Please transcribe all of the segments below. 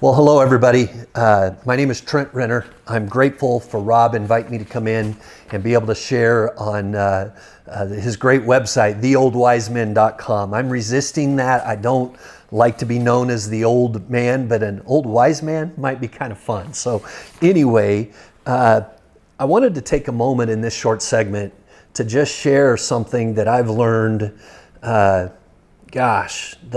Well, hello everybody. My name is Trent Renner. I'm grateful for Rob inviting me to come in and be able to share on his great website, theoldwisemen.com. I'm resisting that. I don't like to be known as the old man, but an old wise man might be kind of fun. So anyway, I wanted to take a moment in this short segment to just share something that I've learned the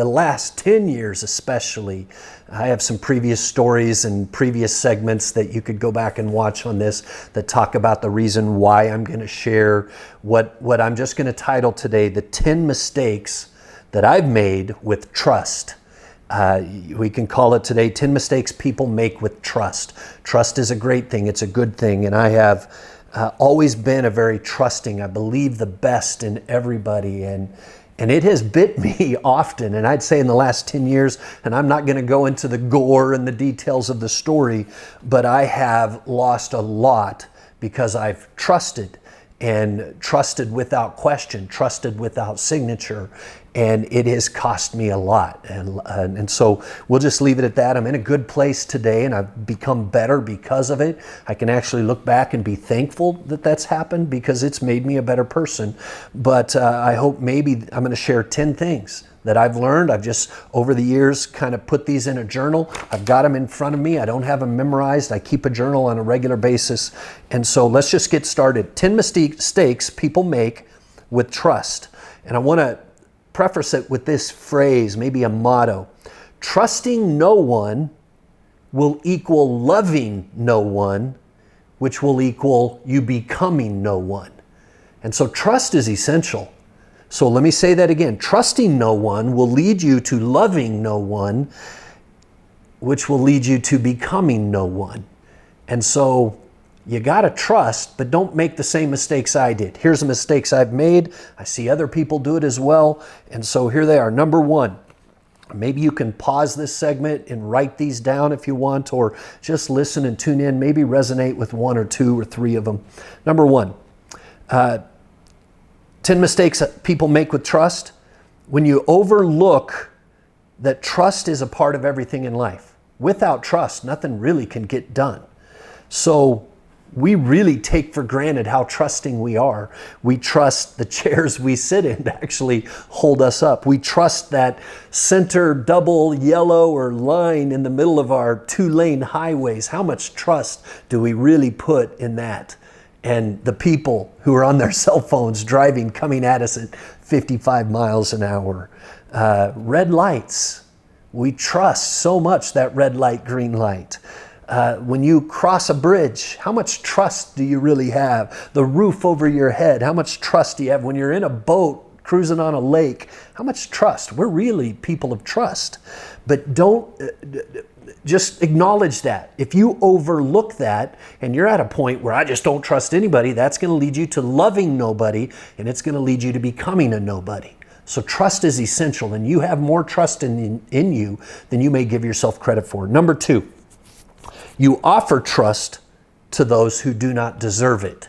last 10 years especially. I have some previous stories and previous segments that you could go back and watch on this that talk about the reason why I'm going to share what I'm just going to title today, the 10 mistakes that I've made with trust. We can call it today 10 mistakes people make with trust. Trust is a great thing. It's a good thing. And I have always been a very trusting. I believe the best in everybody. And it has bit me often, and I'd say in the last 10 years, and I'm not going to go into the gore and the details of the story, but I have lost a lot because I've trusted, and trusted without question, trusted without signature, and it has cost me a lot. And so we'll just leave it at that. I'm in a good place today, and I've become better because of it. I can actually look back and be thankful that that's happened because it's made me a better person. But I hope maybe I'm going to share 10 things that I've learned. I've just, over the years, kind of put these in a journal. I've got them in front of me. I don't have them memorized. I keep a journal on a regular basis. And so let's just get started. 10 mistakes people make with trust. And I want to preface it with this phrase, maybe a motto. Trusting no one will equal loving no one, which will equal you becoming no one. And so trust is essential. So let me say that again. Trusting no one will lead you to loving no one, which will lead you to becoming no one. And so you got to trust, but don't make the same mistakes I did. Here's the mistakes I've made. I see other people do it as well. And so here they are. Number one, maybe you can pause this segment and write these down if you want, or just listen and tune in, maybe resonate with one or two or three of them. Number one, 10 mistakes that people make with trust. When you overlook that trust is a part of everything in life. Without trust, nothing really can get done. So we really take for granted how trusting we are. We trust the chairs we sit in to actually hold us up. We trust that center double yellow or line in the middle of our 2-lane highways. How much trust do we really put in that? And the people who are on their cell phones driving, coming at us at 55 miles an hour. Red lights. We trust so much that red light, green light. When you cross a bridge, how much trust do you really have? The roof over your head, how much trust do you have? When you're in a boat cruising on a lake, how much trust? We're really people of trust. But don't just acknowledge that. If you overlook that and you're at a point where I just don't trust anybody, that's going to lead you to loving nobody, and it's going to lead you to becoming a nobody. So trust is essential, and you have more trust in you than you may give yourself credit for. Number two, you offer trust to those who do not deserve it.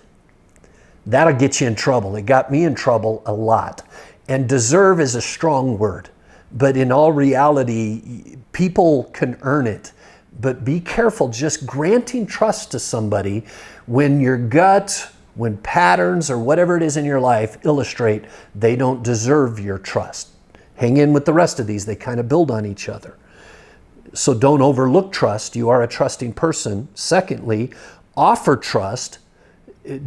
That'll get you in trouble. It got me in trouble a lot. And deserve is a strong word. But in all reality, people can earn it. But be careful just granting trust to somebody when your gut, when patterns or whatever it is in your life illustrate they don't deserve your trust. Hang in with the rest of these. They kind of build on each other. So don't overlook trust. You are a trusting person. Secondly, offer trust.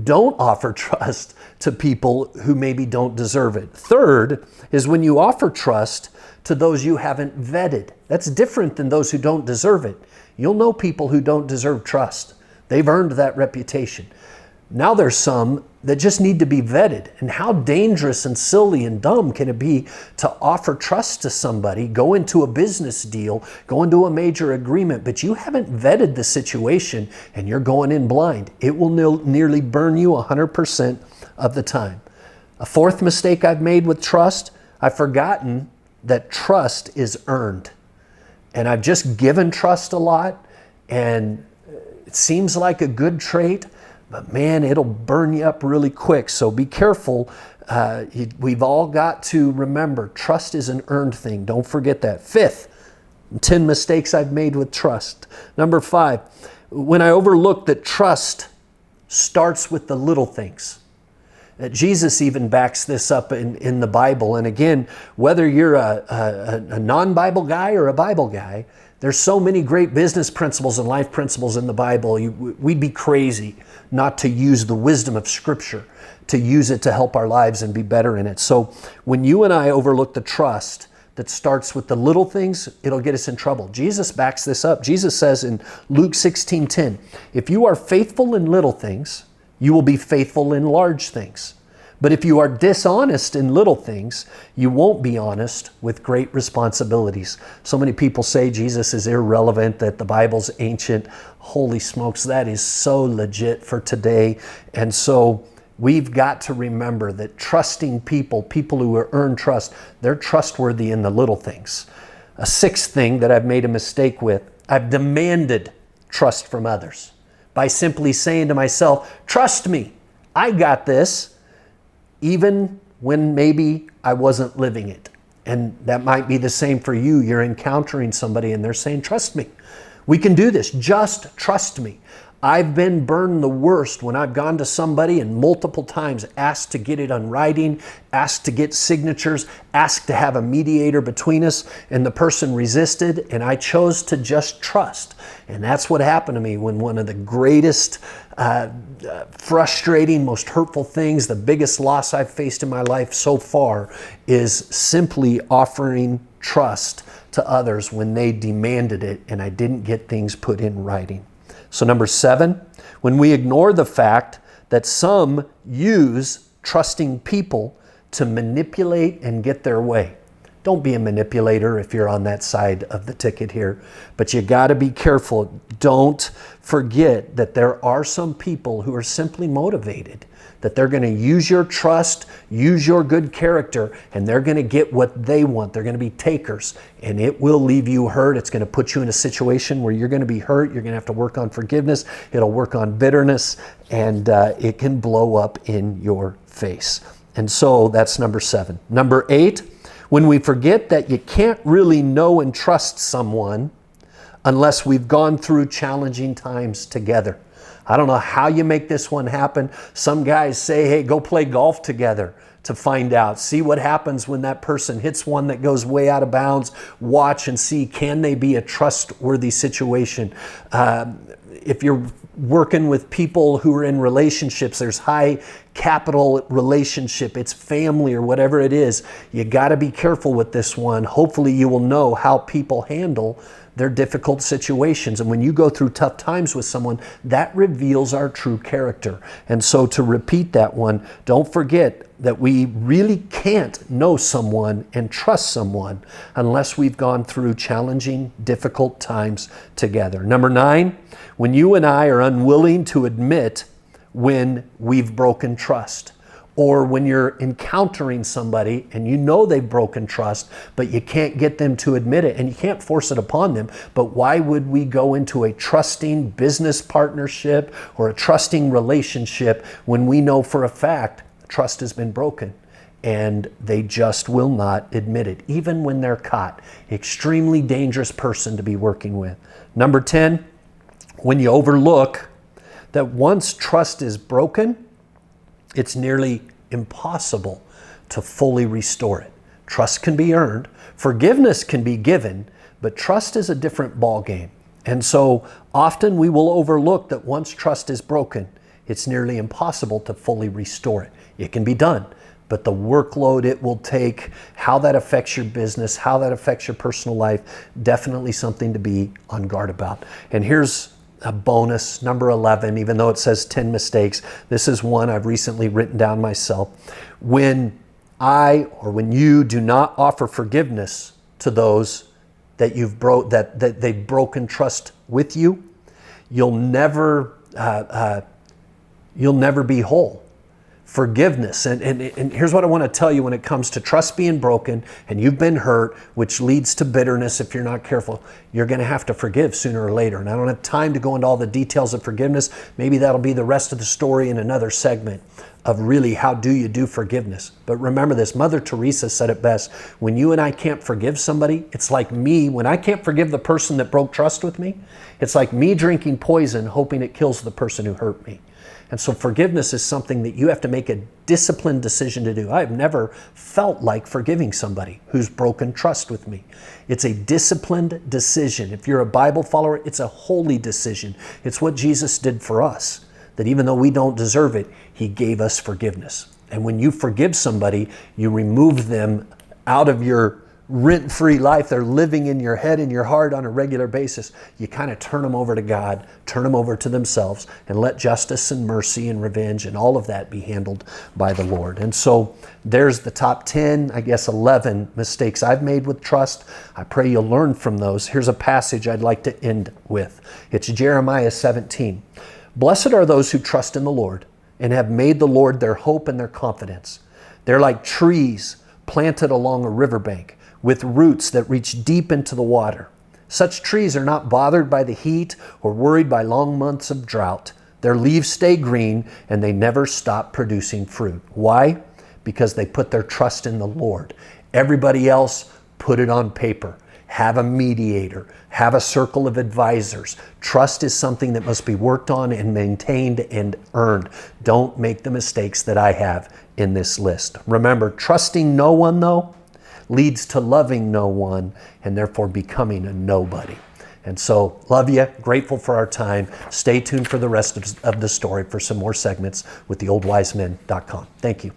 Don't offer trust to people who maybe don't deserve it. Third is when you offer trust to those you haven't vetted. That's different than those who don't deserve it. You'll know people who don't deserve trust. They've earned that reputation. Now there's some that just need to be vetted. And how dangerous and silly and dumb can it be to offer trust to somebody, go into a business deal, go into a major agreement, but you haven't vetted the situation and you're going in blind. It will nearly burn you 100% of the time. A fourth mistake I've made with trust, I've forgotten that trust is earned. And I've just given trust a lot, and it seems like a good trait, but man, it'll burn you up really quick. So be careful. We've all got to remember, trust is an earned thing. Don't forget that. Fifth, 10 mistakes I've made with trust. Number 5, when I overlook that trust starts with the little things. Jesus even backs this up in the Bible. And again, whether you're a non-Bible guy or a Bible guy, there's so many great business principles and life principles in the Bible. We'd be crazy not to use the wisdom of Scripture, to use it to help our lives and be better in it. So when you and I overlook the trust that starts with the little things, it'll get us in trouble. Jesus backs this up. Jesus says in Luke 16:10, if you are faithful in little things, you will be faithful in large things. But if you are dishonest in little things, you won't be honest with great responsibilities. So many people say Jesus is irrelevant, that the Bible's ancient. Holy smokes, that is so legit for today. And so we've got to remember that trusting people who earn trust, they're trustworthy in the little things. A 6th thing that I've made a mistake with, I've demanded trust from others by simply saying to myself, trust me, I got this, even when maybe I wasn't living it. And that might be the same for you. You're encountering somebody and they're saying, trust me, we can do this, just trust me. I've been burned the worst when I've gone to somebody and multiple times asked to get it on writing, asked to get signatures, asked to have a mediator between us, and the person resisted, and I chose to just trust. And that's what happened to me when one of the greatest, frustrating, most hurtful things, the biggest loss I've faced in my life so far, is simply offering trust to others when they demanded it and I didn't get things put in writing. So number 7, when we ignore the fact that some use trusting people to manipulate and get their way. Don't be a manipulator if you're on that side of the ticket here, but you got to be careful. Don't forget that there are some people who are simply motivated, that they're going to use your trust, use your good character, and they're going to get what they want. They're going to be takers, and it will leave you hurt. It's going to put you in a situation where you're going to be hurt. You're going to have to work on forgiveness. It'll work on bitterness, and it can blow up in your face. And so that's number 7. Number 8, when we forget that you can't really know and trust someone unless we've gone through challenging times together. I don't know how you make this one happen. Some guys say, hey, go play golf together to find out. See what happens when that person hits one that goes way out of bounds. Watch and see, can they be a trustworthy situation? If you're working with people who are in relationships, there's high capital relationship, it's family or whatever it is, you got to be careful with this one. Hopefully you will know how people handle their difficult situations. And when you go through tough times with someone, that reveals our true character. And so to repeat that one, don't forget that we really can't know someone and trust someone unless we've gone through challenging, difficult times together. Number 9, when you and I are unwilling to admit when we've broken trust, or when you're encountering somebody and you know they've broken trust, but you can't get them to admit it and you can't force it upon them. But why would we go into a trusting business partnership or a trusting relationship when we know for a fact trust has been broken and they just will not admit it, even when they're caught? Extremely dangerous person to be working with. Number 10, when you overlook that once trust is broken, it's nearly impossible to fully restore it. Trust can be earned, forgiveness can be given, but trust is a different ballgame. And so often we will overlook that once trust is broken, it's nearly impossible to fully restore it. It can be done, but the workload it will take, how that affects your business, how that affects your personal life, definitely something to be on guard about. And here's a bonus, number 11, even though it says 10 mistakes, this is one I've recently written down myself. When when you do not offer forgiveness to those that that they've broken trust with you, you'll never be whole. Forgiveness. And here's what I want to tell you when it comes to trust being broken and you've been hurt, which leads to bitterness if you're not careful. You're going to have to forgive sooner or later. And I don't have time to go into all the details of forgiveness. Maybe that'll be the rest of the story in another segment of really how do you do forgiveness. But remember this, Mother Teresa said it best. When you and I can't forgive somebody, it's like me, when I can't forgive the person that broke trust with me, it's like me drinking poison hoping it kills the person who hurt me. And so forgiveness is something that you have to make a disciplined decision to do. I've never felt like forgiving somebody who's broken trust with me. It's a disciplined decision. If you're a Bible follower, it's a holy decision. It's what Jesus did for us, that even though we don't deserve it, He gave us forgiveness. And when you forgive somebody, you remove them out of your rent-free life. They're living in your head and your heart on a regular basis. You kind of turn them over to God, turn them over to themselves, and let justice and mercy and revenge and all of that be handled by the Lord. And so there's the top 10, I guess 11 mistakes I've made with trust. I pray you'll learn from those. Here's a passage I'd like to end with. It's Jeremiah 17. Blessed are those who trust in the Lord and have made the Lord their hope and their confidence. They're like trees planted along a riverbank, with roots that reach deep into the water. Such trees are not bothered by the heat or worried by long months of drought. Their leaves stay green and they never stop producing fruit. Why? Because they put their trust in the Lord. Everybody else put it on paper. Have a mediator. Have a circle of advisors. Trust is something that must be worked on and maintained and earned. Don't make the mistakes that I have in this list. Remember, trusting no one though leads to loving no one and therefore becoming a nobody. And so, love you, grateful for our time. Stay tuned for the rest of the story for some more segments with theoldwisemen.com. Thank you.